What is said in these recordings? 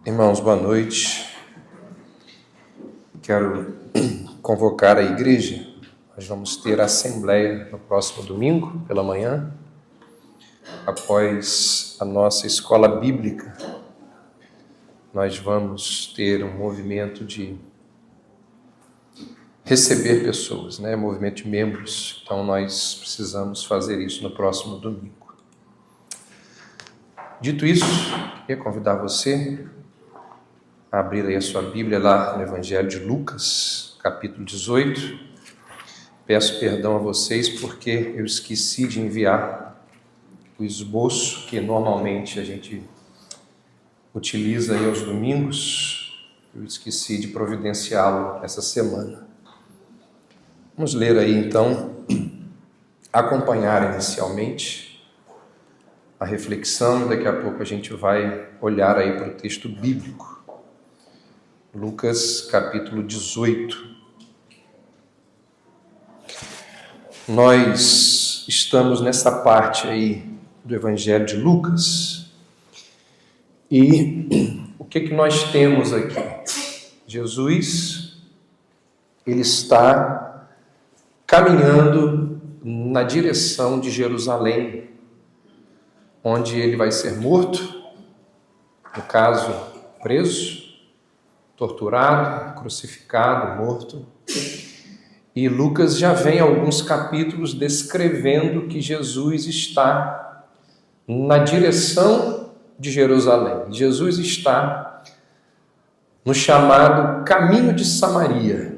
Irmãos, boa noite. Quero convocar a igreja. Nós vamos ter assembleia no próximo domingo, pela manhã, após a nossa escola bíblica. Nós vamos ter um movimento de receber pessoas, movimento de membros. Então, nós precisamos fazer isso no próximo domingo. Dito isso, queria convidar você a abrir aí a sua Bíblia lá no Evangelho de Lucas, capítulo 18. Peço perdão a vocês porque eu esqueci de enviar o esboço que normalmente a gente utiliza aí aos domingos. Eu esqueci de providenciá-lo essa semana. Vamos ler aí então, acompanhar inicialmente a reflexão. Daqui a pouco a gente vai olhar aí para o texto bíblico. Lucas capítulo 18. Nós estamos nessa parte aí do Evangelho de Lucas. E o que nós temos aqui? Jesus, ele está caminhando na direção de Jerusalém, onde ele vai ser morto, no caso, preso, torturado, crucificado, morto. E Lucas já vem alguns capítulos descrevendo que Jesus está na direção de Jerusalém. Jesus está no chamado Caminho de Samaria.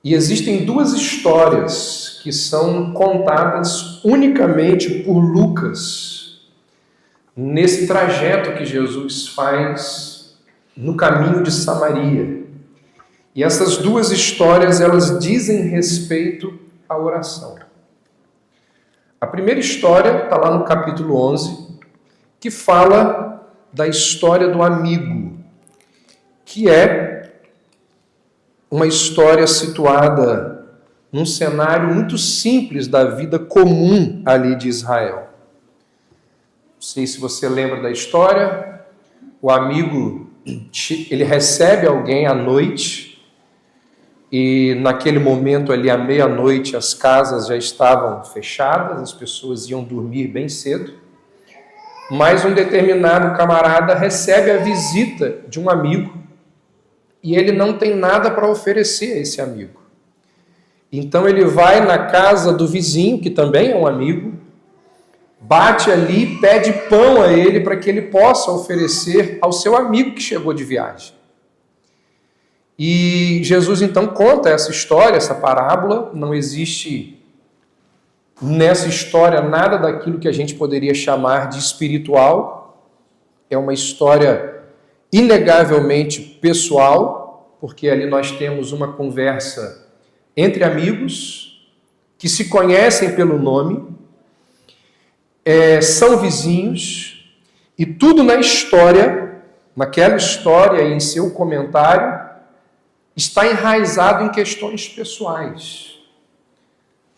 E existem duas histórias que são contadas unicamente por Lucas nesse trajeto que Jesus faz no caminho de Samaria. E essas duas histórias, elas dizem respeito à oração. A primeira história está lá no capítulo 11, que fala da história do amigo, que é uma história situada num cenário muito simples da vida comum ali de Israel. Não sei se você lembra da história. O amigo, ele recebe alguém à noite, e naquele momento ali à meia-noite as casas já estavam fechadas, as pessoas iam dormir bem cedo, mas um determinado camarada recebe a visita de um amigo, e ele não tem nada para oferecer a esse amigo. Então ele vai na casa do vizinho, que também é um amigo, bate ali, pede pão a ele para que ele possa oferecer ao seu amigo que chegou de viagem. E Jesus então conta essa história, essa parábola. Não existe nessa história nada daquilo que a gente poderia chamar de espiritual. É uma história inegavelmente pessoal, porque ali nós temos uma conversa entre amigos que se conhecem pelo nome, são vizinhos, e tudo na história, naquela história e em seu comentário, está enraizado em questões pessoais.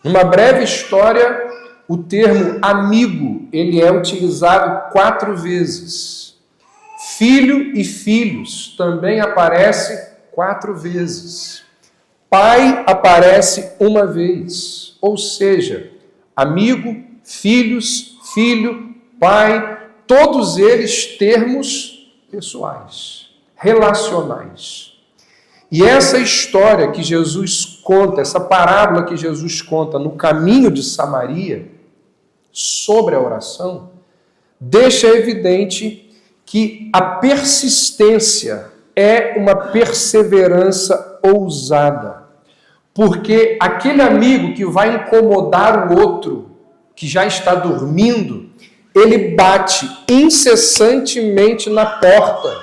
Numa breve história, o termo amigo, ele é utilizado 4 vezes. Filho e filhos também aparece 4 vezes. Pai aparece 1 vez. Ou seja, amigo, filhos, filho, pai, todos eles termos pessoais, relacionais. E essa história que Jesus conta, essa parábola que Jesus conta no caminho de Samaria, sobre a oração, deixa evidente que a persistência é uma perseverança ousada. Porque aquele amigo que vai incomodar o outro, que já está dormindo, ele bate incessantemente na porta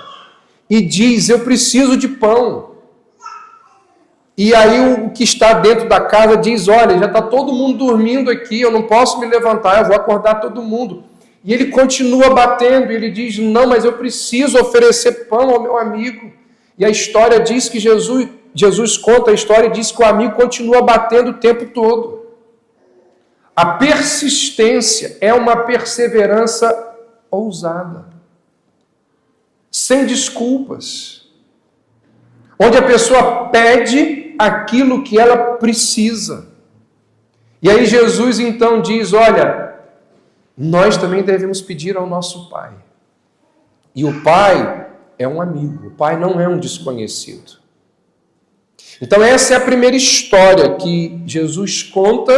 e diz: eu preciso de pão. E aí o que está dentro da casa diz: olha, já está todo mundo dormindo aqui, eu não posso me levantar, eu vou acordar todo mundo. E ele continua batendo, e ele diz: não, mas eu preciso oferecer pão ao meu amigo. E a história diz que Jesus conta a história e diz que o amigo continua batendo o tempo todo. A persistência é uma perseverança ousada. sem desculpas, onde a pessoa pede aquilo que ela precisa. E aí Jesus então diz, olha, nós também devemos pedir ao nosso Pai. E o Pai é um amigo, o Pai não é um desconhecido. Então essa é a primeira história que Jesus conta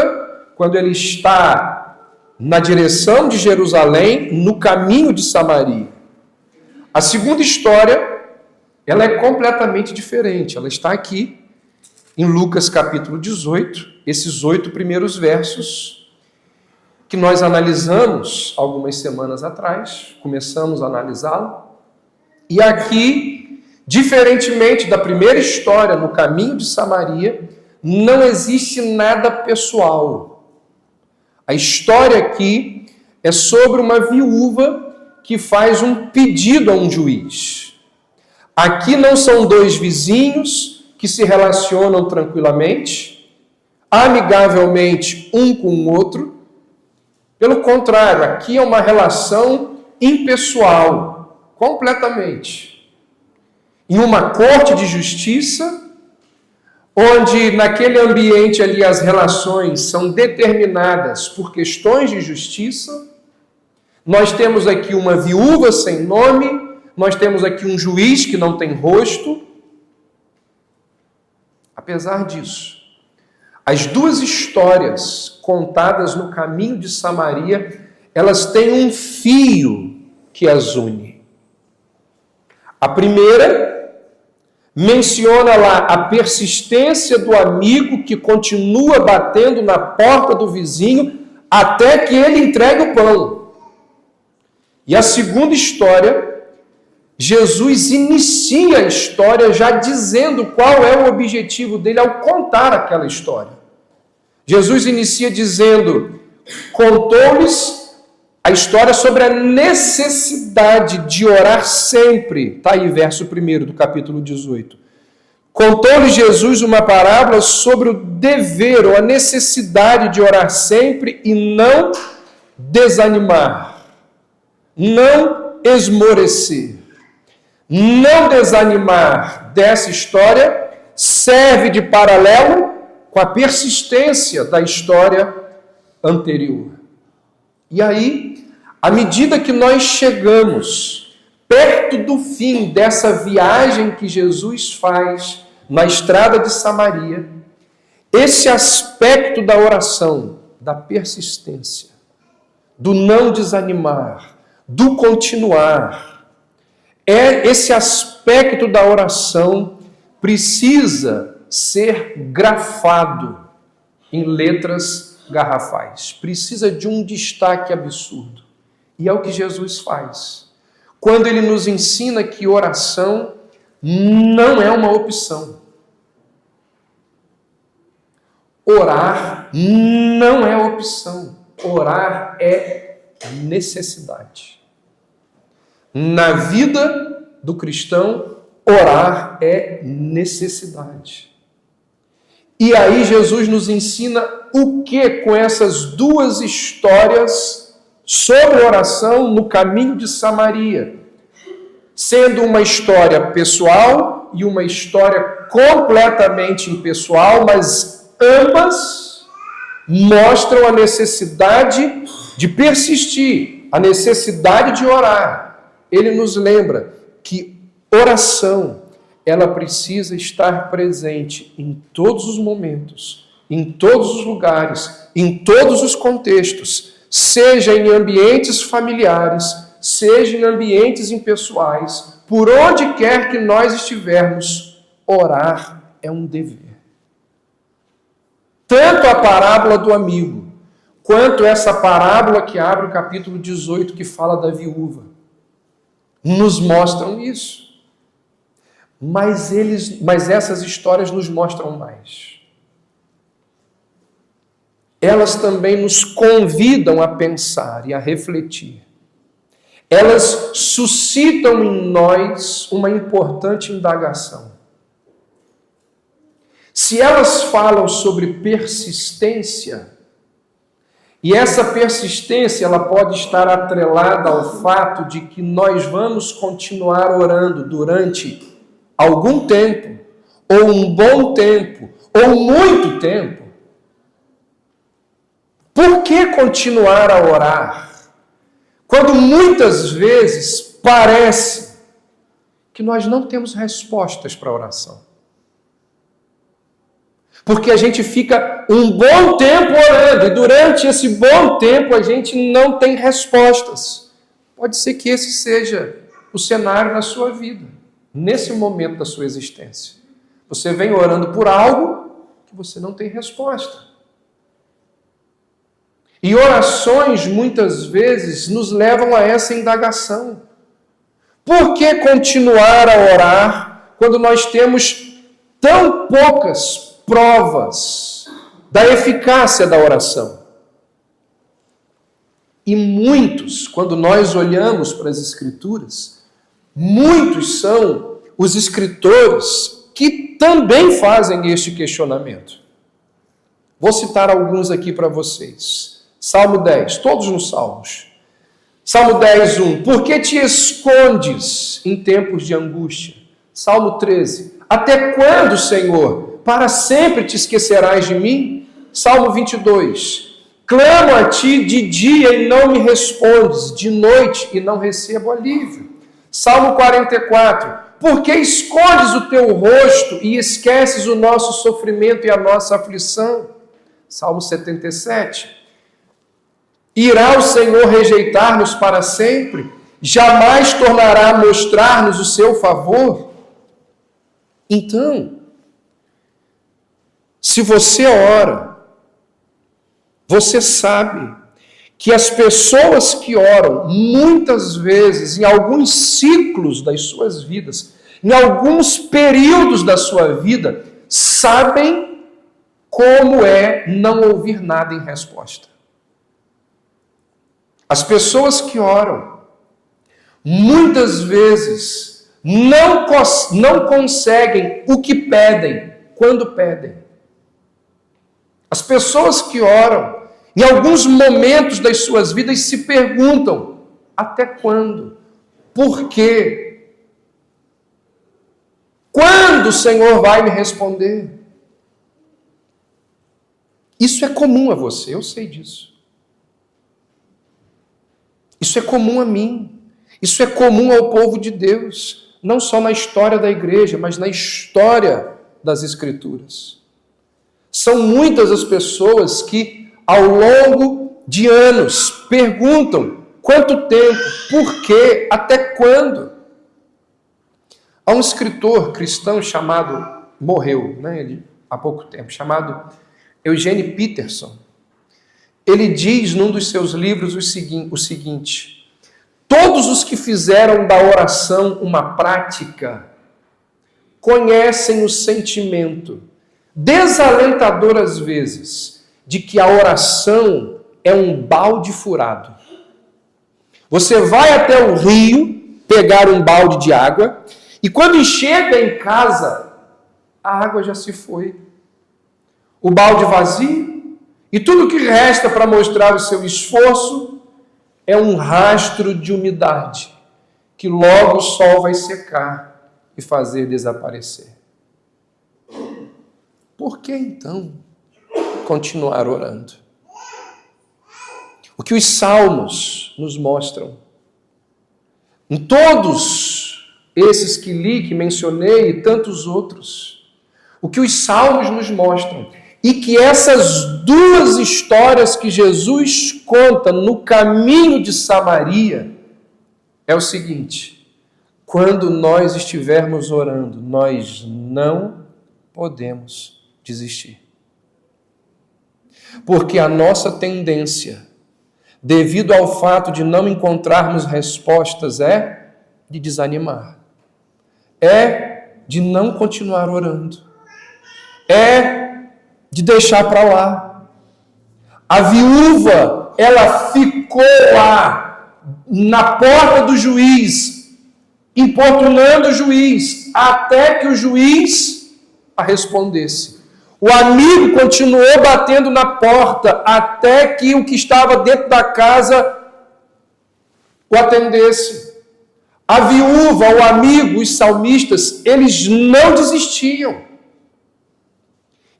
quando ele está na direção de Jerusalém, no caminho de Samaria. A segunda história, ela é completamente diferente. Ela está aqui em Lucas capítulo 18, esses 8 primeiros versos que nós analisamos algumas semanas atrás, começamos a analisá-lo. E aqui, diferentemente da primeira história no caminho de Samaria, não existe nada pessoal. A história aqui é sobre uma viúva que faz um pedido a um juiz. Aqui não são 2 vizinhos que se relacionam tranquilamente, amigavelmente um com o outro. Pelo contrário, aqui é uma relação impessoal, completamente. Em uma corte de justiça, onde naquele ambiente ali as relações são determinadas por questões de justiça, nós temos aqui uma viúva sem nome, nós temos aqui um juiz que não tem rosto. Apesar disso, as 2 histórias contadas no caminho de Samaria, elas têm um fio que as une. A primeira menciona lá a persistência do amigo que continua batendo na porta do vizinho até que ele entregue o pão. E a segunda história, Jesus inicia a história já dizendo qual é o objetivo dele ao contar aquela história. Jesus inicia dizendo, contou-lhes a história sobre a necessidade de orar sempre. Está aí, verso 1 do capítulo 18. Contou-lhes Jesus uma parábola sobre o dever ou a necessidade de orar sempre e não desanimar, não esmorecer. Não desanimar dessa história serve de paralelo com a persistência da história anterior. E aí, à medida que nós chegamos perto do fim dessa viagem que Jesus faz na estrada de Samaria, esse aspecto da oração, da persistência, do não desanimar, do continuar, esse aspecto da oração precisa ser grafado em letras garrafais. Precisa de um destaque absurdo. E é o que Jesus faz. Quando ele nos ensina que oração não é uma opção. Orar não é opção. Orar é necessidade. Na vida do cristão, orar é necessidade. E aí Jesus nos ensina o que com essas 2 histórias sobre oração no caminho de Samaria, sendo uma história pessoal e uma história completamente impessoal, mas ambas mostram a necessidade de persistir, a necessidade de orar. Ele nos lembra que oração, ela precisa estar presente em todos os momentos, em todos os lugares, em todos os contextos, seja em ambientes familiares, seja em ambientes impessoais, por onde quer que nós estivermos, orar é um dever. Tanto a parábola do amigo, quanto essa parábola que abre o capítulo 18, que fala da viúva, nos mostram isso. Mas essas histórias nos mostram mais. Elas também nos convidam a pensar e a refletir. Elas suscitam em nós uma importante indagação. Se elas falam sobre persistência, E essa persistência, ela pode estar atrelada ao fato de que nós vamos continuar orando durante algum tempo, ou um bom tempo, ou muito tempo. Por que continuar a orar? Quando muitas vezes parece que nós não temos respostas para a oração. Porque a gente fica um bom tempo orando, e durante esse bom tempo a gente não tem respostas. Pode ser que esse seja o cenário na sua vida, nesse momento da sua existência. Você vem orando por algo que você não tem resposta. E orações, muitas vezes, nos levam a essa indagação. Por que continuar a orar quando nós temos tão poucas provas da eficácia da oração? E muitos, quando nós olhamos para as Escrituras, muitos são os escritores que também fazem este questionamento. Vou citar alguns aqui para vocês. Salmo 10, todos nos Salmos. Salmo 10, 1. Por que te escondes em tempos de angústia? Salmo 13. Até quando, Senhor? Para sempre te esquecerás de mim? Salmo 22. Clamo a ti de dia e não me respondes, de noite e não recebo alívio. Salmo 44. Por que escondes o teu rosto e esqueces o nosso sofrimento e a nossa aflição? Salmo 77. Irá o Senhor rejeitar-nos para sempre? Jamais tornará a mostrar-nos o seu favor? Então, se você ora, você sabe que as pessoas que oram, muitas vezes, em alguns ciclos das suas vidas, em alguns períodos da sua vida, sabem como é não ouvir nada em resposta. As pessoas que oram, muitas vezes, não conseguem o que pedem, quando pedem. As pessoas que oram, em alguns momentos das suas vidas, se perguntam, até quando? Por quê? Quando o Senhor vai me responder? Isso é comum a você, eu sei disso. Isso é comum a mim. Isso é comum ao povo de Deus. Não só na história da igreja, mas na história das Escrituras. São muitas as pessoas que, ao longo de anos, perguntam quanto tempo, por quê, até quando. Há um escritor cristão morreu há pouco tempo, chamado Eugene Peterson. Ele diz num dos seus livros o seguinte: todos os que fizeram da oração uma prática conhecem o sentimento, desalentador às vezes, de que a oração é um balde furado. Você vai até o rio pegar um balde de água e quando chega em casa, a água já se foi. O balde vazio. E tudo que resta para mostrar o seu esforço é um rastro de umidade, que logo o sol vai secar e fazer desaparecer. Por que então continuar orando? O que os salmos nos mostram, em todos esses que li, que mencionei, e tantos outros, o que os salmos nos mostram, e que essas duas histórias que Jesus conta no caminho de Samaria é o seguinte: quando nós estivermos orando, nós não podemos desistir. Porque a nossa tendência, devido ao fato de não encontrarmos respostas, é de desanimar, é de não continuar orando, é de deixar para lá. A viúva, ela ficou lá, na porta do juiz, importunando o juiz, até que o juiz a respondesse. O amigo continuou batendo na porta até que o que estava dentro da casa o atendesse. A viúva, o amigo, os salmistas, eles não desistiam.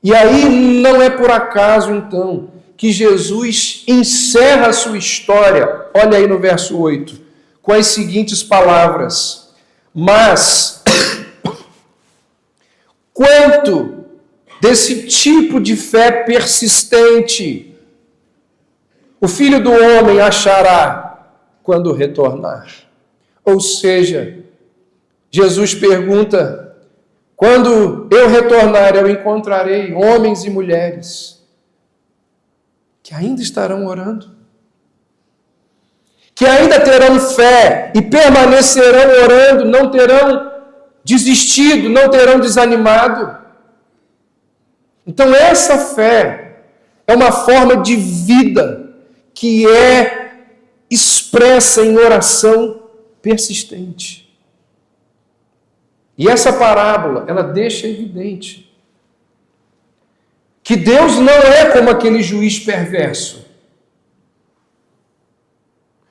E aí não é por acaso, então, que Jesus encerra a sua história, olha aí no verso 8, com as seguintes palavras: mas quanto desse tipo de fé persistente o Filho do Homem achará quando retornar? Ou seja, Jesus pergunta: quando eu retornar, eu encontrarei homens e mulheres que ainda estarão orando, que ainda terão fé e permanecerão orando, não terão desistido, não terão desanimado. Então essa fé é uma forma de vida que é expressa em oração persistente. E essa parábola, ela deixa evidente que Deus não é como aquele juiz perverso,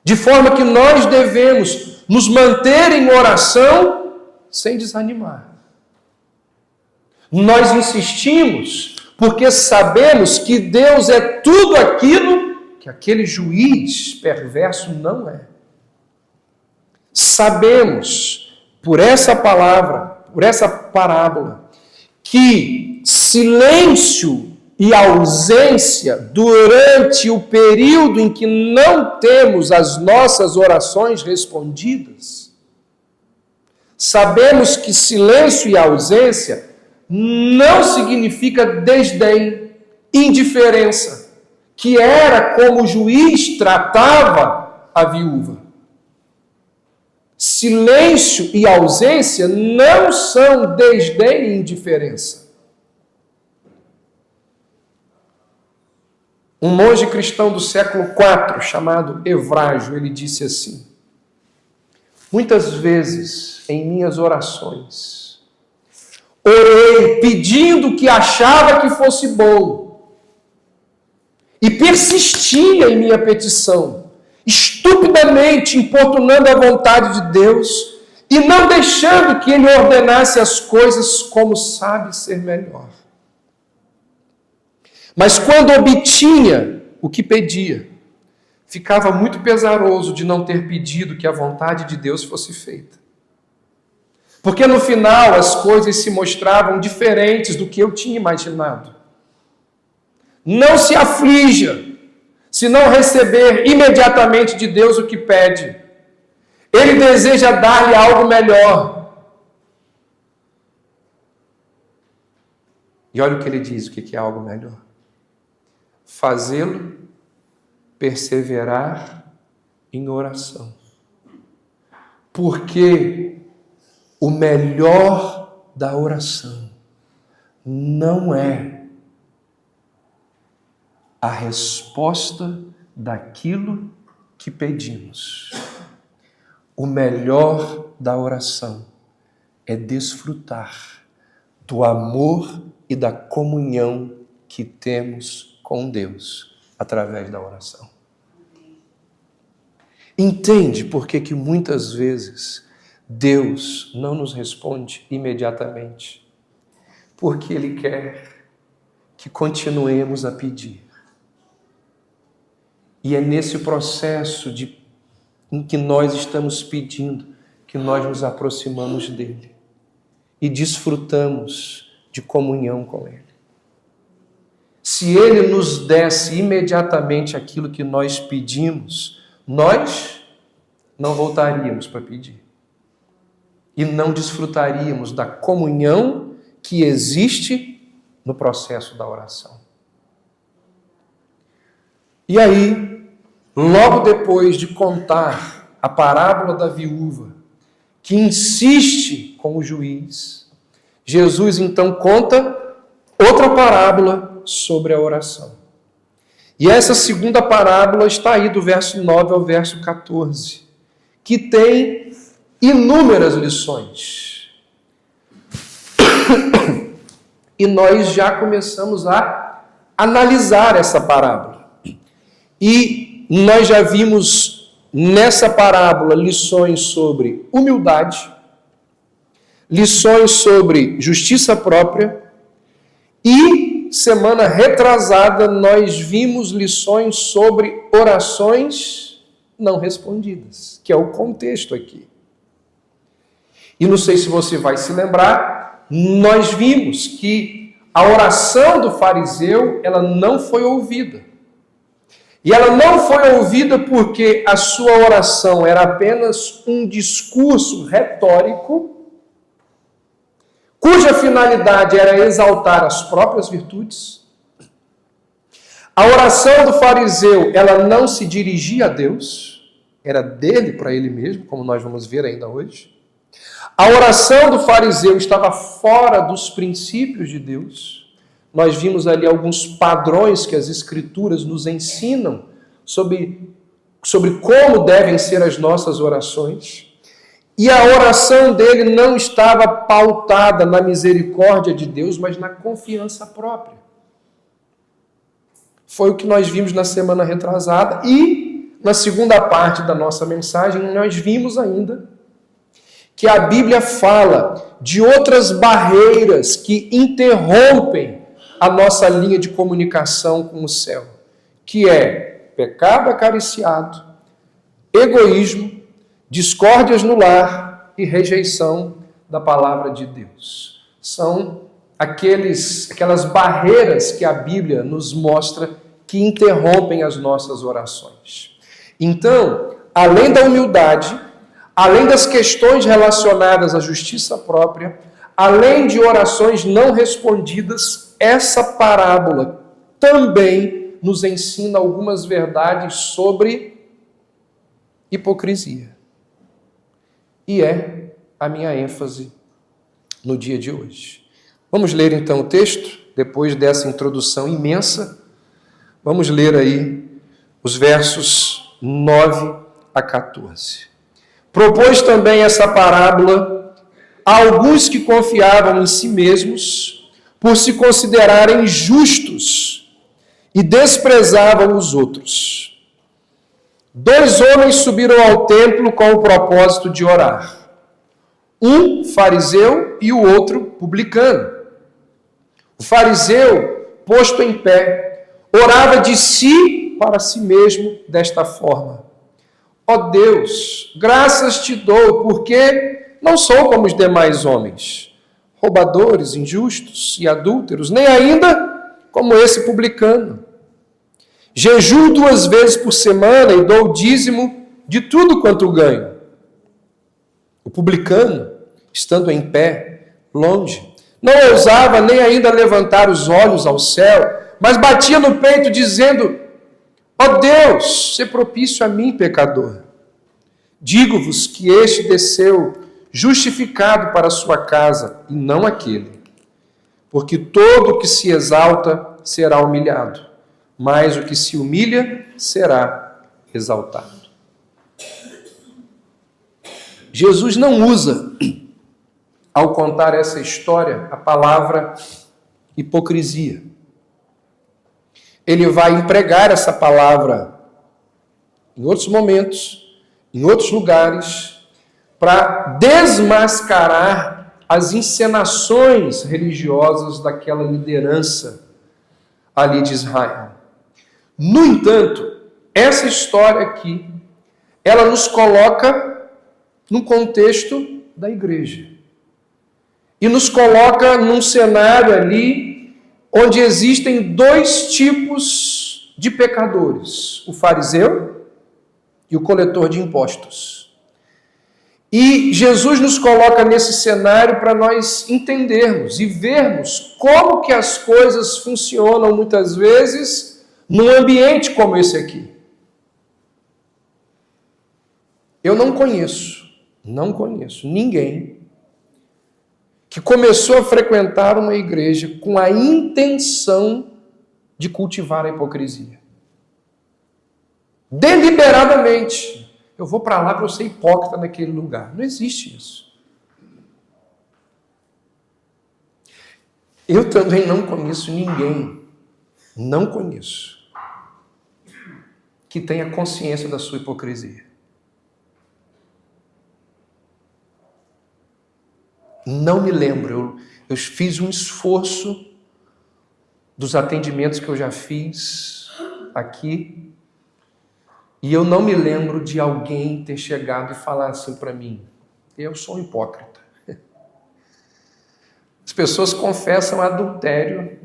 de forma que nós devemos nos manter em oração sem desanimar. Nós insistimos porque sabemos que Deus é tudo aquilo que aquele juiz perverso não é. Sabemos, por essa palavra, por essa parábola, que silêncio e ausência durante o período em que não temos as nossas orações respondidas, sabemos que silêncio e ausência não significa desdém, indiferença, que era como o juiz tratava a viúva. Silêncio e ausência não são desdém e indiferença. Um monge cristão do século IV, chamado Evrágio, ele disse assim: muitas vezes em minhas orações, orei pedindo o que achava que fosse bom e persistia em minha petição, estupidamente importunando a vontade de Deus e não deixando que Ele ordenasse as coisas como sabe ser melhor. Mas quando obtinha o que pedia, ficava muito pesaroso de não ter pedido que a vontade de Deus fosse feita. Porque no final as coisas se mostravam diferentes do que eu tinha imaginado. Não se aflija se não receber imediatamente de Deus o que pede. Ele deseja dar-lhe algo melhor. E olha o que ele diz, o que é algo melhor. Fazê-lo perseverar em oração. Porque o melhor da oração não é a resposta daquilo que pedimos. O melhor da oração é desfrutar do amor e da comunhão que temos com Deus através da oração. Entende por que muitas vezes Deus não nos responde imediatamente? Porque Ele quer que continuemos a pedir. E é nesse processo em que nós estamos pedindo que nós nos aproximamos dEle e desfrutamos de comunhão com Ele. Se Ele nos desse imediatamente aquilo que nós pedimos, nós não voltaríamos para pedir. E não desfrutaríamos da comunhão que existe no processo da oração. E aí, logo depois de contar a parábola da viúva, que insiste com o juiz, Jesus então conta outra parábola sobre a oração. E essa segunda parábola está aí do verso 9 ao verso 14, que tem inúmeras lições. e nós já começamos a analisar essa parábola. E nós já vimos nessa parábola lições sobre humildade, lições sobre justiça própria e, semana retrasada, nós vimos lições sobre orações não respondidas, que é o contexto aqui. E não sei se você vai se lembrar, nós vimos que a oração do fariseu, ela não foi ouvida. E ela não foi ouvida porque a sua oração era apenas um discurso retórico, cuja finalidade era exaltar as próprias virtudes. A oração do fariseu, ela não se dirigia a Deus, era dele para ele mesmo, como nós vamos ver ainda hoje. A oração do fariseu estava fora dos princípios de Deus. Nós vimos ali alguns padrões que as Escrituras nos ensinam sobre como devem ser as nossas orações. E a oração dele não estava pautada na misericórdia de Deus, mas na confiança própria. Foi o que nós vimos na semana retrasada. E na segunda parte da nossa mensagem, nós vimos ainda que a Bíblia fala de outras barreiras que interrompem a nossa linha de comunicação com o céu, que é pecado acariciado, egoísmo, discórdias no lar e rejeição da palavra de Deus. São aquelas barreiras que a Bíblia nos mostra que interrompem as nossas orações. Então, além da humildade, além das questões relacionadas à justiça própria, além de orações não respondidas, essa parábola também nos ensina algumas verdades sobre hipocrisia. E é a minha ênfase no dia de hoje. Vamos ler então o texto, depois dessa introdução imensa. Vamos ler aí os versos 9 a 14. Propôs também essa parábola a alguns que confiavam em si mesmos por se considerarem justos e desprezavam os outros. 2 homens subiram ao templo com o propósito de orar. Um fariseu e o outro publicano. O fariseu, posto em pé, orava de si para si mesmo desta forma: ó Deus, graças te dou, porque não sou como os demais homens, roubadores, injustos e adúlteros, nem ainda como esse publicano. Jejuo 2 vezes por semana e dou o dízimo de tudo quanto ganho. O publicano, estando em pé, longe, não ousava nem ainda levantar os olhos ao céu, mas batia no peito dizendo: ó Deus, sê propício a mim, pecador. Digo-vos que este desceu justificado para a sua casa, e não aquele. Porque todo o que se exalta será humilhado, mas o que se humilha será exaltado. Jesus não usa, ao contar essa história, a palavra hipocrisia. Ele vai empregar essa palavra em outros momentos, em outros lugares, para desmascarar as encenações religiosas daquela liderança ali de Israel. No entanto, essa história aqui, ela nos coloca no contexto da igreja. E nos coloca num cenário ali onde existem 2 tipos de pecadores: o fariseu e o coletor de impostos. E Jesus nos coloca nesse cenário para nós entendermos e vermos como que as coisas funcionam muitas vezes num ambiente como esse aqui. Eu não conheço ninguém que começou a frequentar uma igreja com a intenção de cultivar a hipocrisia. Deliberadamente. Eu vou para lá para eu ser hipócrita naquele lugar. Não existe isso. Eu também não conheço ninguém, não conheço, que tenha consciência da sua hipocrisia. Não me lembro, eu fiz um esforço dos atendimentos que eu já fiz aqui, e eu não me lembro de alguém ter chegado e falar assim para mim: eu sou um hipócrita. As pessoas confessam adultério,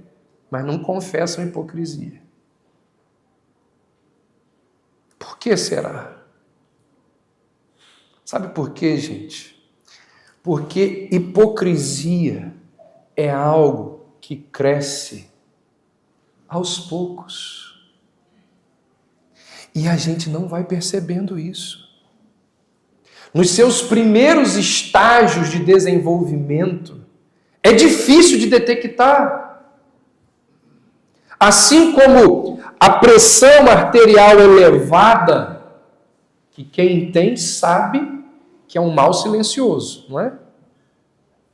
mas não confessam hipocrisia. Por que será? Sabe por quê, gente? Porque hipocrisia é algo que cresce aos poucos. E a gente não vai percebendo isso. Nos seus primeiros estágios de desenvolvimento, é difícil de detectar. Assim como a pressão arterial elevada, que quem tem sabe que é um mal silencioso, não é?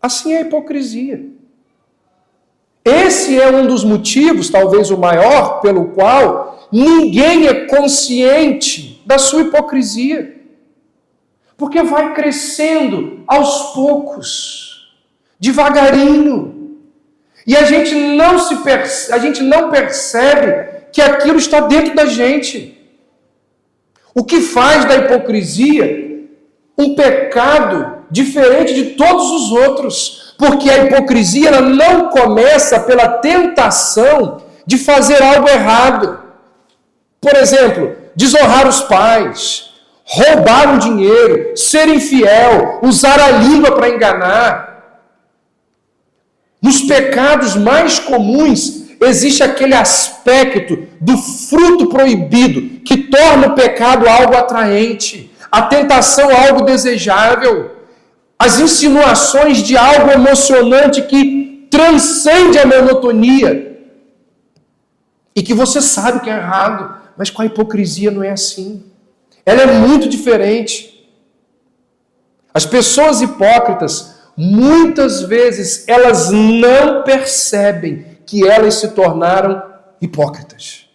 Assim é a hipocrisia. Esse é um dos motivos, talvez o maior, pelo qual ninguém é consciente da sua hipocrisia. Porque vai crescendo aos poucos, devagarinho. E a gente não percebe que aquilo está dentro da gente. O que faz da hipocrisia um pecado diferente de todos os outros, porque a hipocrisia ela não começa pela tentação de fazer algo errado. Por exemplo, desonrar os pais, roubar um dinheiro, ser infiel, usar a língua para enganar. Nos pecados mais comuns existe aquele aspecto do fruto proibido que torna o pecado algo atraente, a tentação algo desejável, as insinuações de algo emocionante que transcende a monotonia e que você sabe que é errado, mas com a hipocrisia não é assim. Ela é muito diferente. As pessoas hipócritas, muitas vezes, elas não percebem que elas se tornaram hipócritas.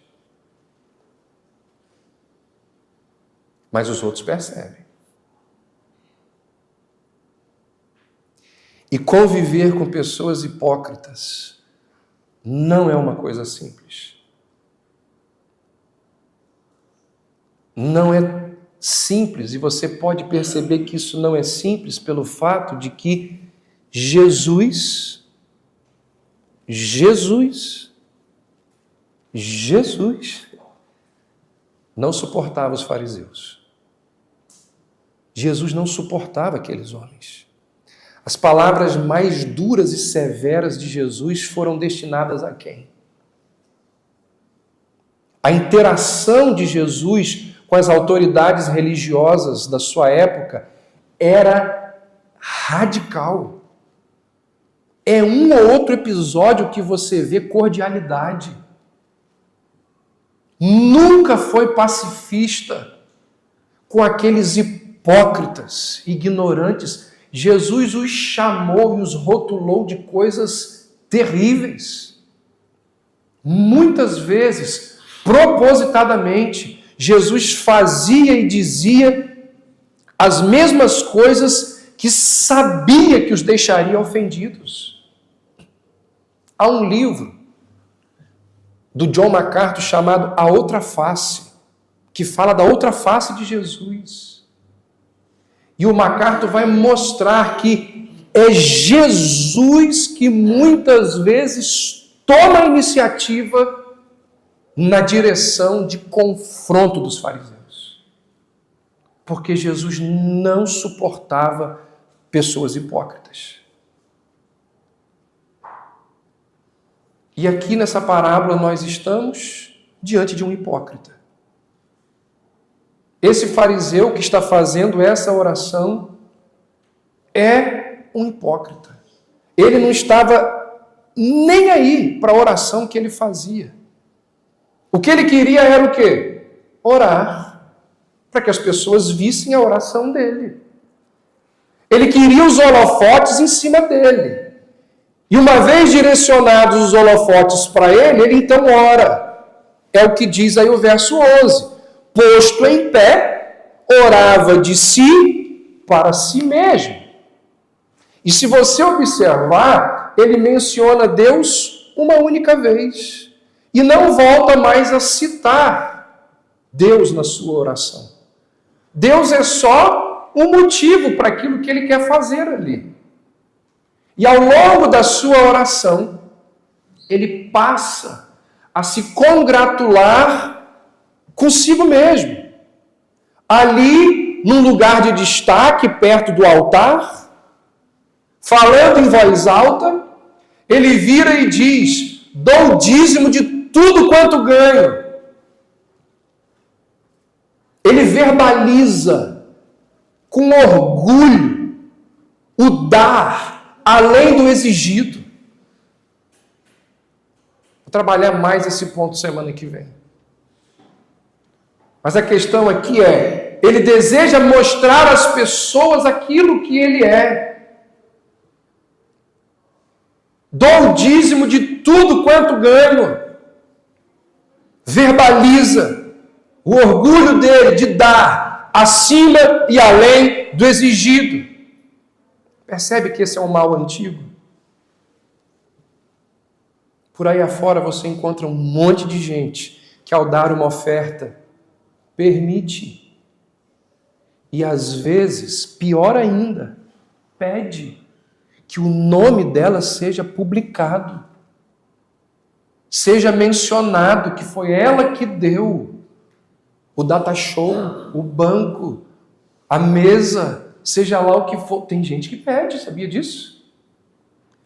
Mas os outros percebem. E conviver com pessoas hipócritas não é uma coisa simples. Não é simples, e você pode perceber que isso não é simples pelo fato de que Jesus não suportava os fariseus. Jesus não suportava aqueles homens. As palavras mais duras e severas de Jesus foram destinadas a quem? A interação de Jesus com as autoridades religiosas da sua época era radical. É um ou outro episódio que você vê cordialidade. Nunca foi pacifista com aqueles hipócritas, ignorantes. Jesus os chamou e os rotulou de coisas terríveis. Muitas vezes, propositadamente, Jesus fazia e dizia as mesmas coisas que sabia que os deixaria ofendidos. Há um livro do John MacArthur chamado A Outra Face, que fala da outra face de Jesus. E o MacArthur vai mostrar que é Jesus que muitas vezes toma a iniciativa na direção de confronto dos fariseus. Porque Jesus não suportava pessoas hipócritas. E aqui nessa parábola nós estamos diante de um hipócrita. Esse fariseu que está fazendo essa oração é um hipócrita. Ele não estava nem aí para a oração que ele fazia. O que ele queria era o quê? Orar, para que as pessoas vissem a oração dele. Ele queria os holofotes em cima dele. E uma vez direcionados os holofotes para ele então ora. É o que diz aí o verso 11. Posto em pé, orava de si para si mesmo. E se você observar, ele menciona Deus uma única vez. E não volta mais a citar Deus na sua oração. Deus é só um motivo para aquilo que ele quer fazer ali. E ao longo da sua oração, ele passa a se congratular consigo mesmo. Ali, num lugar de destaque, perto do altar, falando em voz alta, ele vira e diz: dou o dízimo de tudo quanto ganho. Ele verbaliza com orgulho o dar além do exigido. Vou trabalhar mais esse ponto semana que vem. Mas a questão aqui é, ele deseja mostrar às pessoas aquilo que ele é. Dou o dízimo de tudo quanto ganho. Verbaliza o orgulho dele de dar acima e além do exigido. Percebe que esse é um mal antigo? Por aí afora você encontra um monte de gente que ao dar uma oferta permite e às vezes, pior ainda, pede que o nome dela seja publicado, seja mencionado que foi ela que deu o data show, o banco, a mesa, seja lá o que for. Tem gente que pede, sabia disso?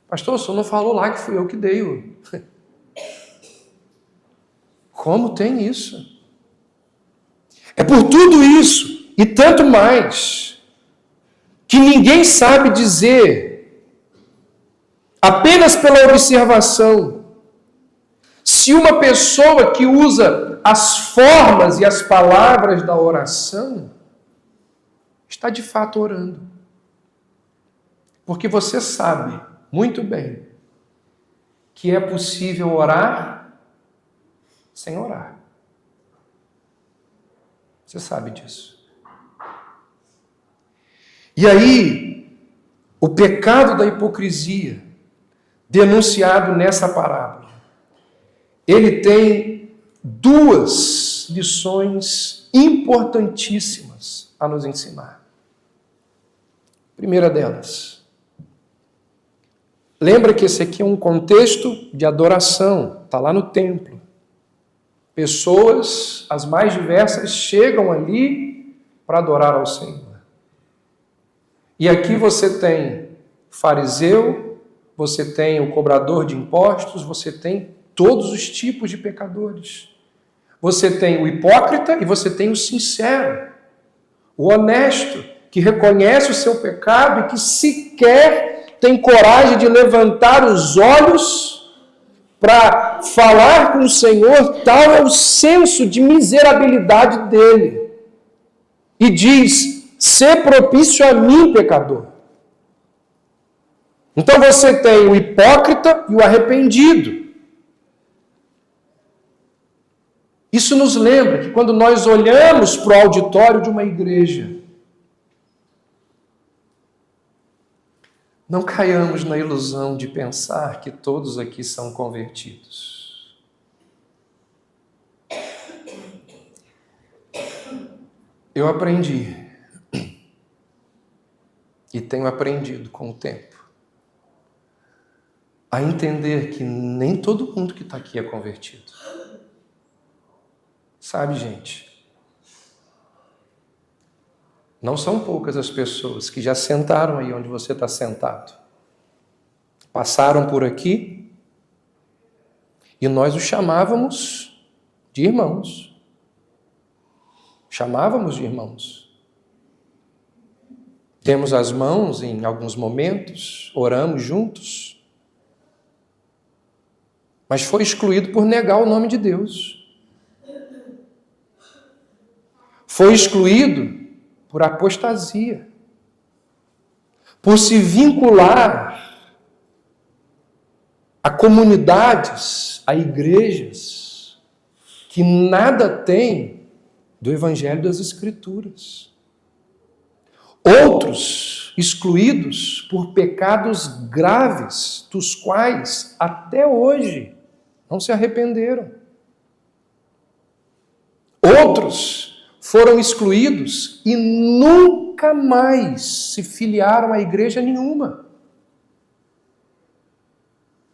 Pastor, o senhor não falou lá que fui eu que dei. Como tem isso? É por tudo isso e tanto mais que ninguém sabe dizer, apenas pela observação, se uma pessoa que usa as formas e as palavras da oração está de fato orando. Porque você sabe muito bem que é possível orar sem orar. Você sabe disso. E aí, o pecado da hipocrisia, denunciado nessa parábola, ele tem duas lições importantíssimas a nos ensinar. Primeira delas, lembra que esse aqui é um contexto de adoração, está lá no templo. Pessoas, as mais diversas, chegam ali para adorar ao Senhor. E aqui você tem fariseu, você tem o cobrador de impostos, você tem todos os tipos de pecadores. Você tem o hipócrita e você tem o sincero, o honesto, que reconhece o seu pecado e que sequer tem coragem de levantar os olhos para falar com o Senhor. Tal é o senso de miserabilidade dele. E diz: sê propício a mim, pecador. Então você tem o hipócrita e o arrependido. Isso nos lembra que quando nós olhamos para o auditório de uma igreja, não caiamos na ilusão de pensar que todos aqui são convertidos. Eu aprendi, e tenho aprendido com o tempo, a entender que nem todo mundo que está aqui é convertido. Sabe, gente? Não são poucas as pessoas que já sentaram aí onde você está sentado. Passaram por aqui e nós os chamávamos de irmãos. Chamávamos de irmãos. Temos as mãos em alguns momentos, oramos juntos. Mas foi excluído por negar o nome de Deus. Foi excluído por apostasia, por se vincular Há comunidades, há igrejas que nada têm do Evangelho das Escrituras. Outros excluídos por pecados graves, dos quais até hoje não se arrependeram. Outros foram excluídos e nunca mais se filiaram a igreja nenhuma.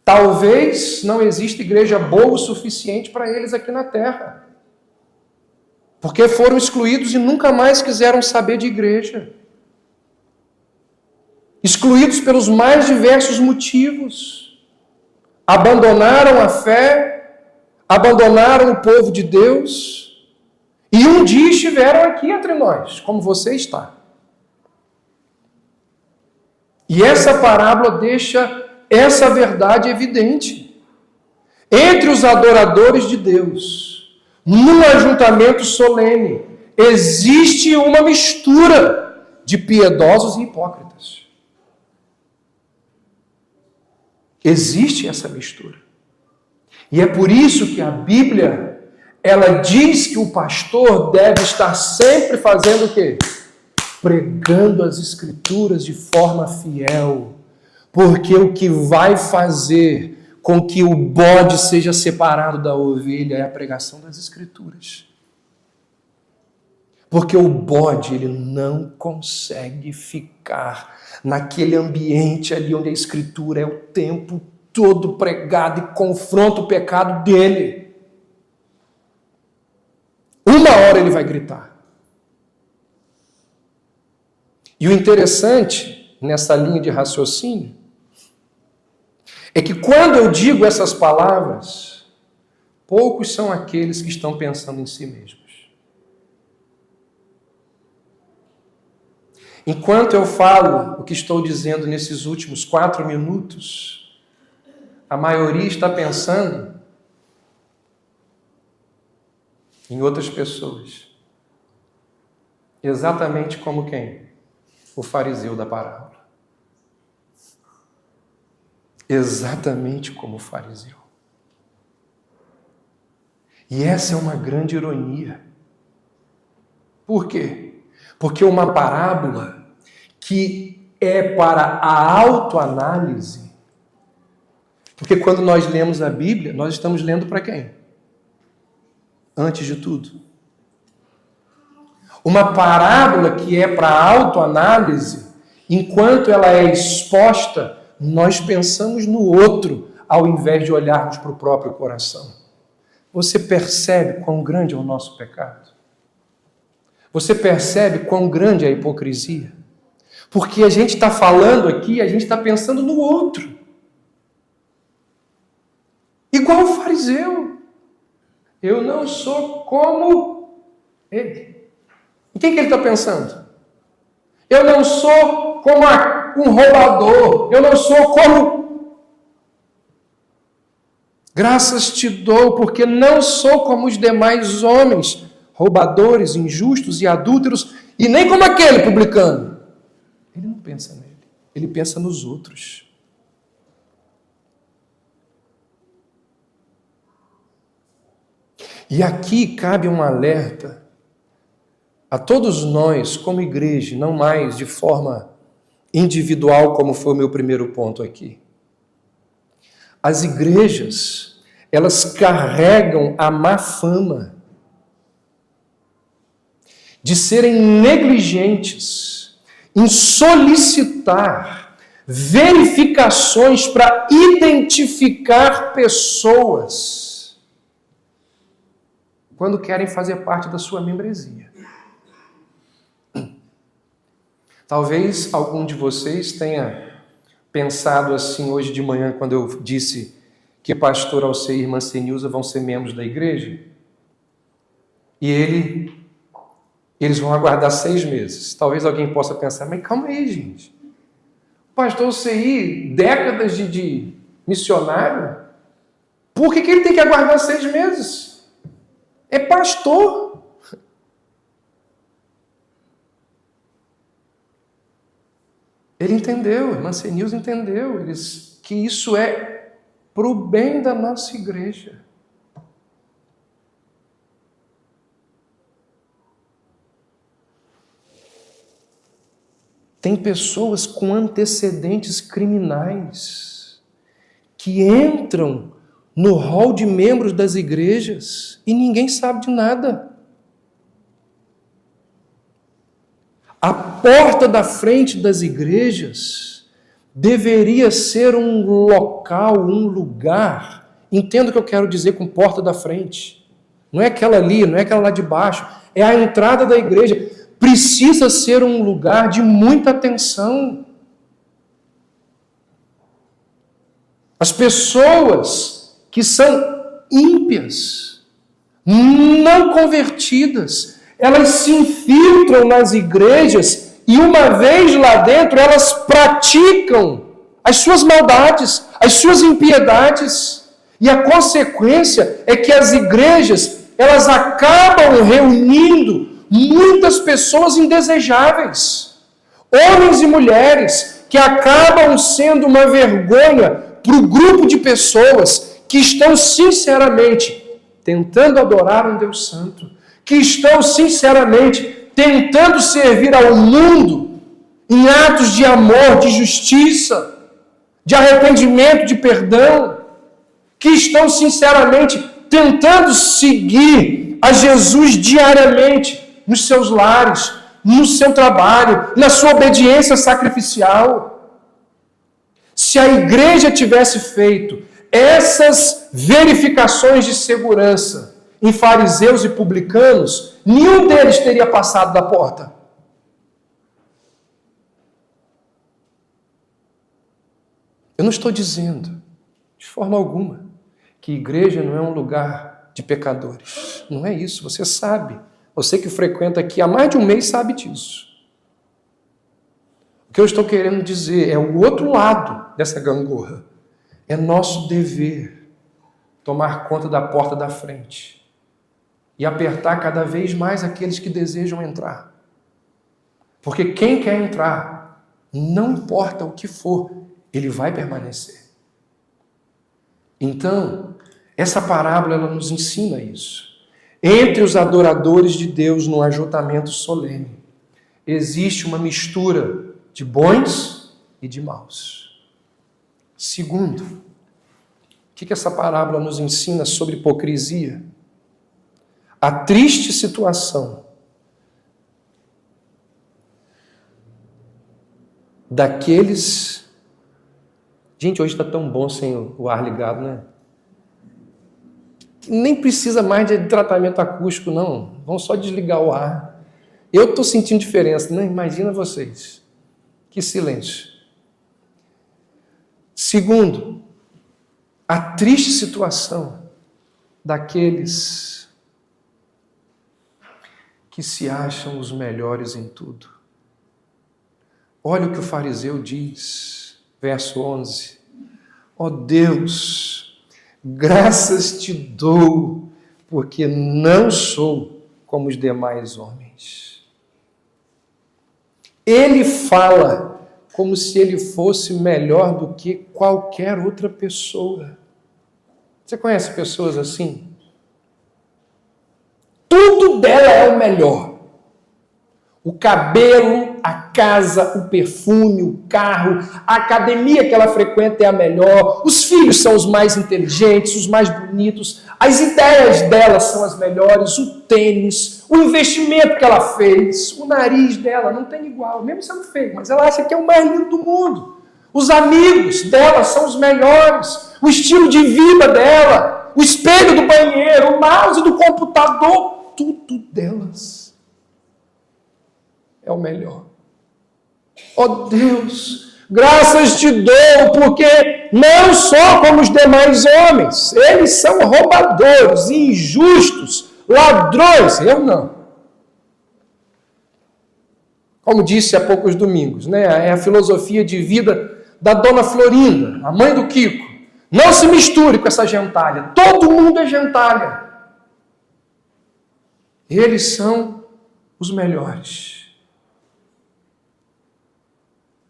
Talvez não exista igreja boa o suficiente para eles aqui na terra. Porque foram excluídos e nunca mais quiseram saber de igreja. Excluídos pelos mais diversos motivos. Abandonaram a fé, abandonaram o povo de Deus, e um dia estiveram aqui entre nós, como você está. E essa parábola deixa essa verdade evidente. Entre os adoradores de Deus, num ajuntamento solene, existe uma mistura de piedosos e hipócritas. Existe essa mistura. E é por isso que a Bíblia, ela diz que o pastor deve estar sempre fazendo o quê? Pregando as Escrituras de forma fiel. Porque o que vai fazer com que o bode seja separado da ovelha é a pregação das Escrituras. Porque o bode, ele não consegue ficar naquele ambiente ali onde a Escritura é o tempo todo pregado e confronta o pecado dele. Uma hora ele vai gritar. E o interessante nessa linha de raciocínio é que quando eu digo essas palavras, poucos são aqueles que estão pensando em si mesmos. Enquanto eu falo o que estou dizendo nesses últimos 4 minutos, a maioria está pensando em outras pessoas. Exatamente como quem? O fariseu da parábola. Exatamente como o fariseu. E essa é uma grande ironia. Por quê? Porque uma parábola que é para a autoanálise. Porque quando nós lemos a Bíblia, nós estamos lendo para quem? Antes de tudo. Uma parábola que é para a autoanálise, enquanto ela é exposta, nós pensamos no outro, ao invés de olharmos para o próprio coração. Você percebe quão grande é o nosso pecado? Você percebe quão grande é a hipocrisia? Porque a gente está falando aqui, a gente está pensando no outro. Igual o fariseu. Eu não sou como ele. Em quem que ele está pensando? Eu não sou como um roubador. Eu não sou como... Graças te dou, porque não sou como os demais homens, roubadores, injustos e adúlteros, e nem como aquele publicano. Ele não pensa nele, ele pensa nos outros. E aqui cabe um alerta a todos nós, como igreja, não mais de forma individual, como foi o meu primeiro ponto aqui. As igrejas, elas carregam a má fama de serem negligentes em solicitar verificações para identificar pessoas quando querem fazer parte da sua membresia. Talvez algum de vocês tenha pensado assim hoje de manhã, quando eu disse que pastor Alceir e irmã Senilza vão ser membros da igreja, e eles vão aguardar 6 meses. Talvez alguém possa pensar, mas calma aí, gente. O pastor Alceir, décadas de missionário, por que ele tem que aguardar 6 meses? É pastor. Ele entendeu, a irmã Senilza entendeu, que isso é para o bem da nossa igreja. Tem pessoas com antecedentes criminais que entram no hall de membros das igrejas e ninguém sabe de nada. A porta da frente das igrejas deveria ser um local, um lugar. Entenda o que eu quero dizer com porta da frente. Não é aquela ali, não é aquela lá de baixo. É a entrada da igreja. Precisa ser um lugar de muita atenção. As pessoas que são ímpias, não convertidas, elas se infiltram nas igrejas e uma vez lá dentro elas praticam as suas maldades, as suas impiedades. E a consequência é que as igrejas, elas acabam reunindo muitas pessoas indesejáveis, homens e mulheres que acabam sendo uma vergonha para o grupo de pessoas que estão sinceramente tentando adorar um Deus Santo, que estão sinceramente tentando servir ao mundo em atos de amor, de justiça, de arrependimento, de perdão, que estão sinceramente tentando seguir a Jesus diariamente, nos seus lares, no seu trabalho, na sua obediência sacrificial. Se a igreja tivesse feito essas verificações de segurança em fariseus e publicanos, nenhum deles teria passado da porta. Eu não estou dizendo, de forma alguma, que igreja não é um lugar de pecadores. Não é isso, você sabe. Você que frequenta aqui há mais de um mês sabe disso. O que eu estou querendo dizer é o outro lado dessa gangorra. É nosso dever tomar conta da porta da frente e apertar cada vez mais aqueles que desejam entrar. Porque quem quer entrar, não importa o que for, ele vai permanecer. Então, essa parábola ela nos ensina isso. Entre os adoradores de Deus no ajuntamento solene, existe uma mistura de bons e de maus. Segundo, o que essa parábola nos ensina sobre hipocrisia? A triste situação daqueles... Gente, hoje está tão bom sem o ar ligado, né? Nem precisa mais de tratamento acústico, não. Vamos só desligar o ar. Eu estou sentindo diferença, né? Imagina vocês. Que silêncio. Segundo, a triste situação daqueles que se acham os melhores em tudo. Olha o que o fariseu diz, verso 11. Ó Deus, graças te dou, porque não sou como os demais homens. Ele fala como se ele fosse melhor do que qualquer outra pessoa. Você conhece pessoas assim? Tudo dela é o melhor. O cabelo, a casa, o perfume, o carro, a academia que ela frequenta é a melhor, os filhos são os mais inteligentes, os mais bonitos, as ideias dela são as melhores, o tênis, o investimento que ela fez, o nariz dela não tem igual, mesmo sendo feio, mas ela acha que é o mais lindo do mundo. Os amigos dela são os melhores, o estilo de vida dela, o espelho do banheiro, o mouse do computador, tudo delas é o melhor. Ó Deus, graças te dou, porque não sou como os demais homens. Eles são roubadores, injustos, ladrões. Eu não. Como disse há poucos domingos, né? É a filosofia de vida da dona Florinda, a mãe do Kiko. Não se misture com essa gentalha. Todo mundo é gentalha. Eles são os melhores.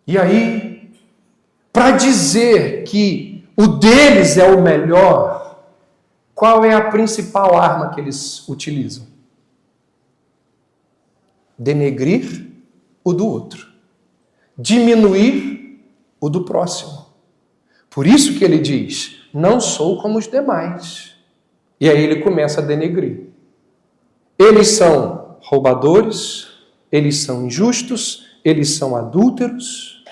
E aí, para dizer que o deles é o melhor, qual é a principal arma que eles utilizam? Denegrir o do outro, diminuir o do próximo. Por isso que ele diz, não sou como os demais. E aí ele começa a denegrir. Eles são roubadores, eles são injustos, eles são adúlteros,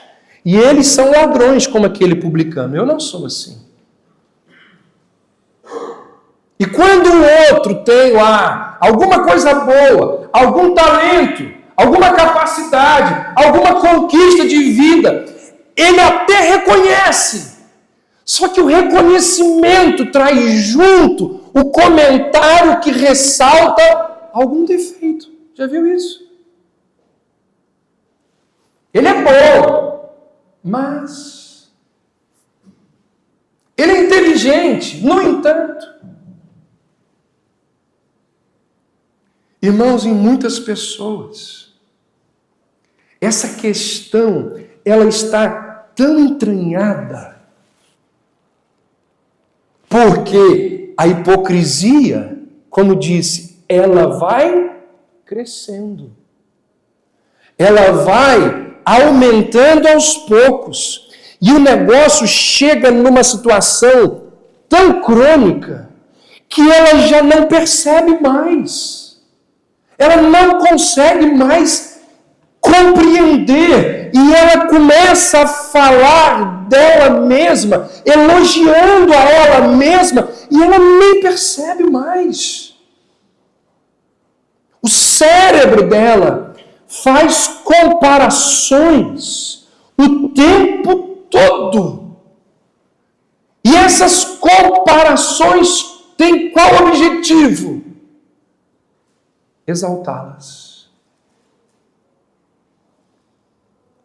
e eles são ladrões, como aquele publicano. Eu não sou assim. E quando o outro tem lá alguma coisa boa, algum talento, alguma capacidade, alguma conquista de vida, ele até reconhece. Só que o reconhecimento traz junto o comentário que ressalta algum defeito. Já viu isso? Ele é bom, mas ele é inteligente, no entanto. Irmãos, em muitas pessoas, essa questão, ela está tão entranhada, porque a hipocrisia, como disse, ela vai crescendo. Ela vai aumentando aos poucos. E o negócio chega numa situação tão crônica que ela já não percebe mais. Ela não consegue mais compreender. E ela começa a falar dela mesma, elogiando a ela mesma, e ela nem percebe mais. O cérebro dela faz comparações o tempo todo. E essas comparações têm qual objetivo? Exaltá-las.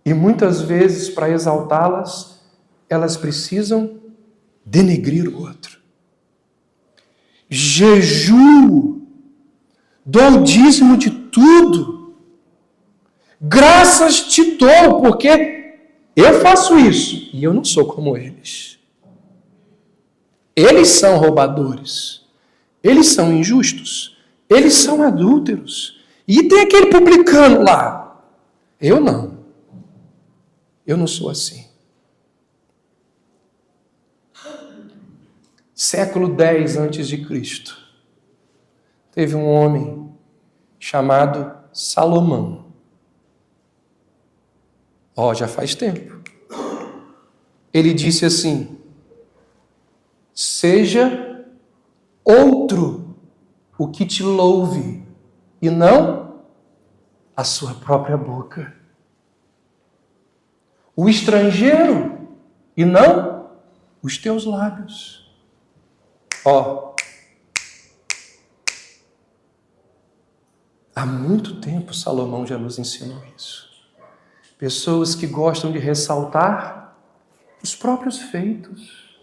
E muitas vezes, para exaltá-las, elas precisam denegrir o outro. Jejuo, dou o dízimo de tudo. Graças te dou, porque eu faço isso e eu não sou como eles. Eles são roubadores, eles são injustos, eles são adúlteros. E tem aquele publicano lá. Eu não. Eu não sou assim. Século X a.C., teve um homem chamado Salomão. Já faz tempo. Ele disse assim: seja outro o que te louve, e não a sua própria boca. O estrangeiro, e não os teus lábios. Há muito tempo Salomão já nos ensinou isso. Pessoas que gostam de ressaltar os próprios feitos.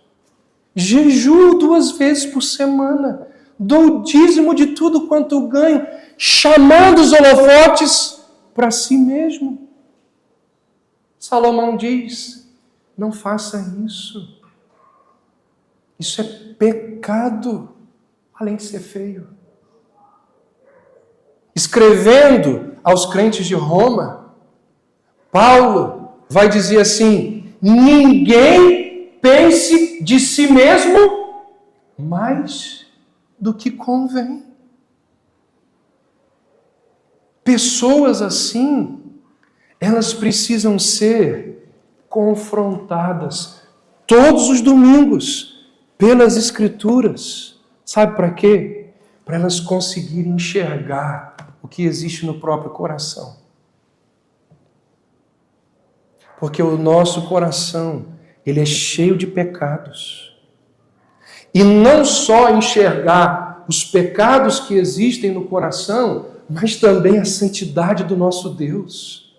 Jejuo 2 vezes por semana. Dou o dízimo de tudo quanto ganho, chamando os holofotes para si mesmo. Salomão diz, não faça isso. Isso é pecado, além de ser feio. Escrevendo aos crentes de Roma, Paulo vai dizer assim: ninguém pense de si mesmo mais do que convém. Pessoas assim, elas precisam ser confrontadas todos os domingos pelas Escrituras. Sabe para quê? Para elas conseguirem enxergar o que existe no próprio coração. Porque o nosso coração, ele é cheio de pecados. E não só enxergar os pecados que existem no coração, mas também a santidade do nosso Deus.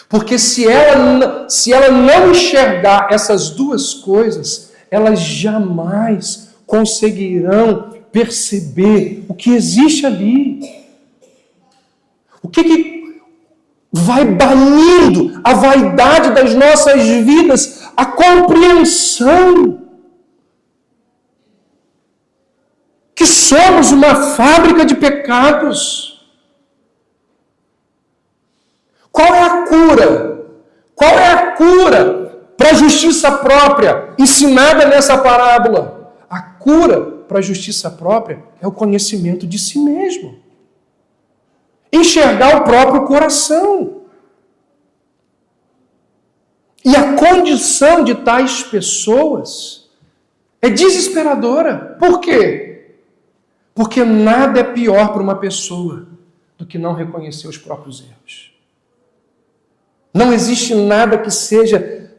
Porque se ela não enxergar essas duas coisas, elas jamais conseguirão perceber o que existe ali. O que vai banindo a vaidade das nossas vidas a compreensão que somos uma fábrica de pecados. Qual é a cura? Qual é a cura para a justiça própria ensinada nessa parábola? A cura para a justiça própria é o conhecimento de si mesmo. Enxergar o próprio coração. E a condição de tais pessoas é desesperadora. Por quê? Porque nada é pior para uma pessoa do que não reconhecer os próprios erros. Não existe nada que seja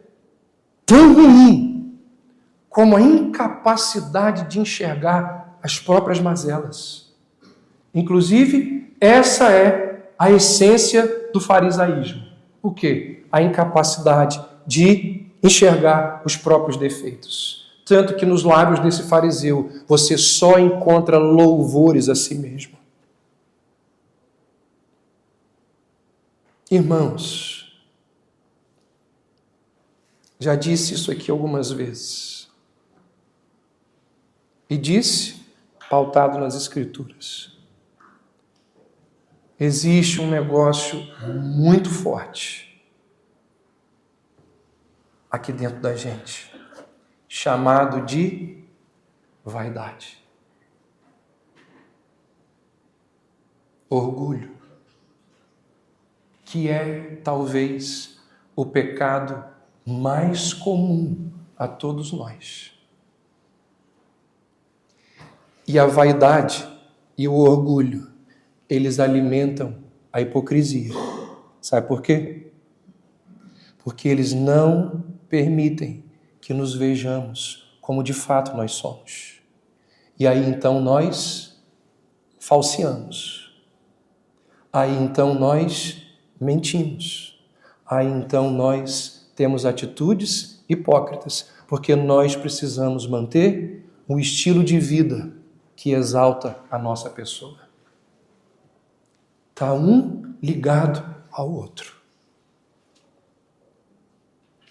tão ruim como a incapacidade de enxergar as próprias mazelas. Inclusive, essa é a essência do farisaísmo. O quê? A incapacidade de enxergar os próprios defeitos. Tanto que nos lábios desse fariseu você só encontra louvores a si mesmo. Irmãos, já disse isso aqui algumas vezes. E disse, pautado nas Escrituras. Existe um negócio muito forte aqui dentro da gente, chamado de vaidade, orgulho, que é talvez o pecado mais comum a todos nós. E a vaidade e o orgulho, eles alimentam a hipocrisia. Sabe por quê? Porque eles não permitem que nos vejamos como de fato nós somos. E aí então nós falseamos. Aí então nós mentimos. Aí então nós temos atitudes hipócritas, porque nós precisamos manter um estilo de vida que exalta a nossa pessoa. Está um ligado ao outro.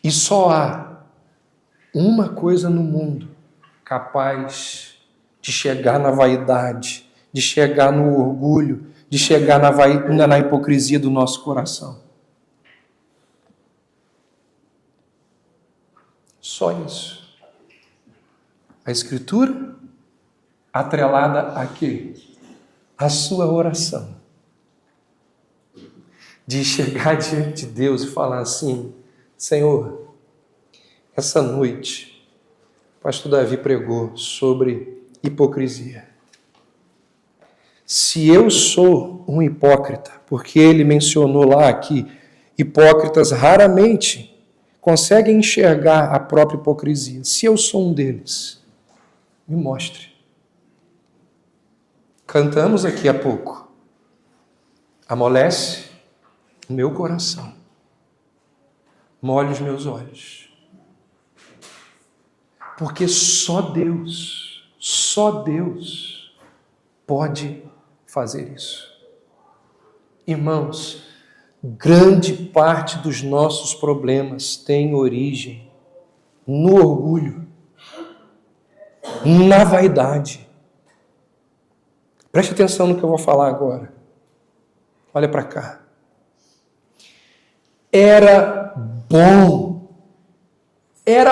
E só há uma coisa no mundo capaz de chegar na vaidade, de chegar no orgulho, de chegar na hipocrisia do nosso coração. Só isso. A Escritura, atrelada a quê? A sua oração. De chegar diante de Deus e falar assim: Senhor, essa noite, o pastor Davi pregou sobre hipocrisia. Se eu sou um hipócrita, porque ele mencionou lá que hipócritas raramente conseguem enxergar a própria hipocrisia. Se eu sou um deles, me mostre. Cantamos aqui há pouco. Amolece o meu coração. Molhe os meus olhos. Porque só Deus pode fazer isso. Irmãos, grande parte dos nossos problemas tem origem no orgulho, na vaidade. Preste atenção no que eu vou falar agora. Olha para cá. Era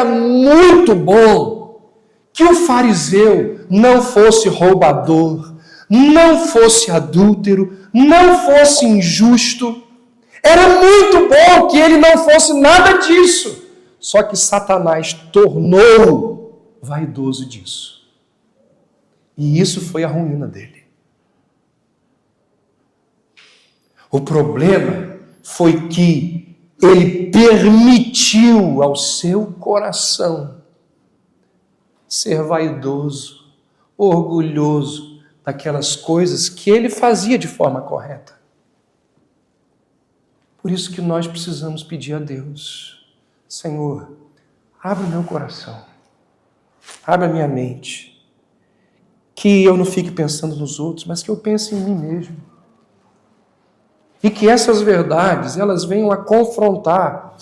muito bom que o fariseu não fosse roubador, não fosse adúltero, não fosse injusto. Era muito bom que ele não fosse nada disso. Só que Satanás tornou vaidoso disso. E isso foi a ruína dele. O problema foi que ele permitiu ao seu coração ser vaidoso, orgulhoso daquelas coisas que ele fazia de forma correta. Por isso que nós precisamos pedir a Deus: Senhor, abre o meu coração, abre a minha mente, que eu não fique pensando nos outros, mas que eu pense em mim mesmo. E que essas verdades, elas venham a confrontar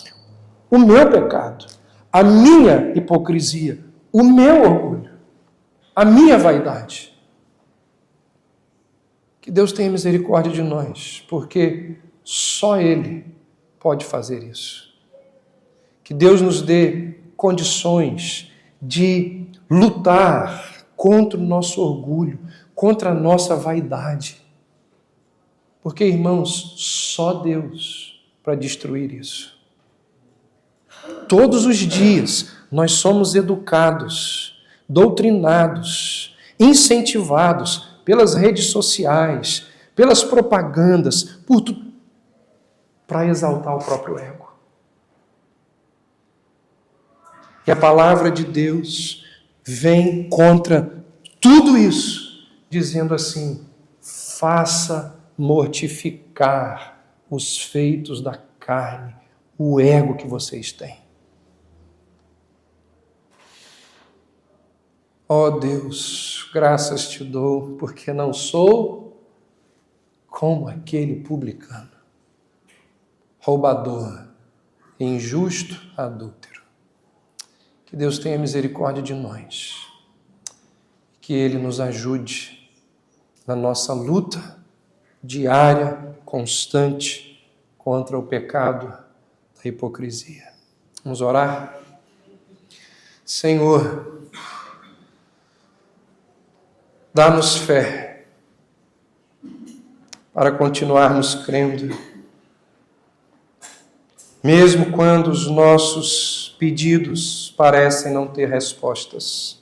o meu pecado, a minha hipocrisia, o meu orgulho, a minha vaidade. Que Deus tenha misericórdia de nós, porque só Ele pode fazer isso. Que Deus nos dê condições de lutar contra o nosso orgulho, contra a nossa vaidade. Porque, irmãos, só Deus para destruir isso. Todos os dias nós somos educados, doutrinados, incentivados pelas redes sociais, pelas propagandas, por tudo, para exaltar o próprio ego. E a palavra de Deus vem contra tudo isso, dizendo assim: faça mortificar os feitos da carne, o ego que vocês têm. Ó Deus, graças te dou, porque não sou como aquele publicano, roubador, injusto, adúltero. Que Deus tenha misericórdia de nós, que Ele nos ajude na nossa luta diária, constante, contra o pecado da hipocrisia. Vamos orar? Senhor, dá-nos fé para continuarmos crendo, mesmo quando os nossos pedidos parecem não ter respostas.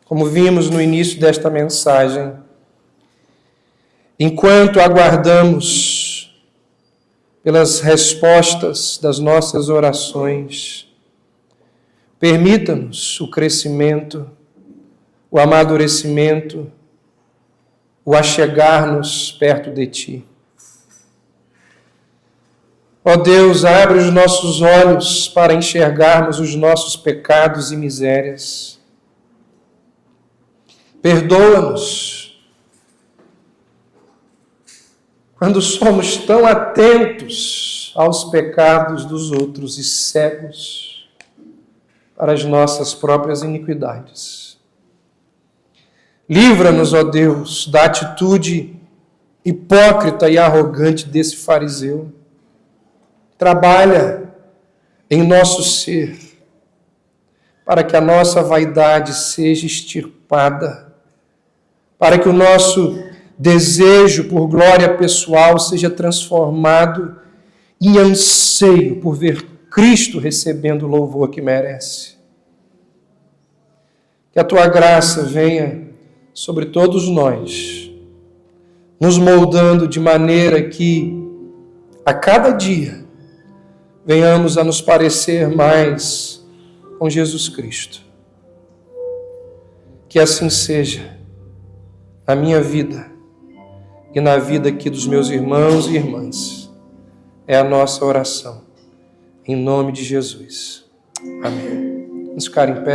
Como vimos no início desta mensagem, enquanto aguardamos pelas respostas das nossas orações, permita-nos o crescimento, o amadurecimento, o achegar-nos perto de Ti. Ó Deus, abre os nossos olhos para enxergarmos os nossos pecados e misérias. Perdoa-nos quando somos tão atentos aos pecados dos outros e cegos para as nossas próprias iniquidades. Livra-nos, ó Deus, da atitude hipócrita e arrogante desse fariseu. Trabalha em nosso ser para que a nossa vaidade seja extirpada, para que o nosso desejo por glória pessoal seja transformado em anseio por ver Cristo recebendo o louvor que merece. Que a Tua graça venha sobre todos nós, nos moldando de maneira que a cada dia venhamos a nos parecer mais com Jesus Cristo. Que assim seja na minha vida e na vida aqui dos meus irmãos e irmãs. É a nossa oração. Em nome de Jesus. Amém. Vamos ficar em pé.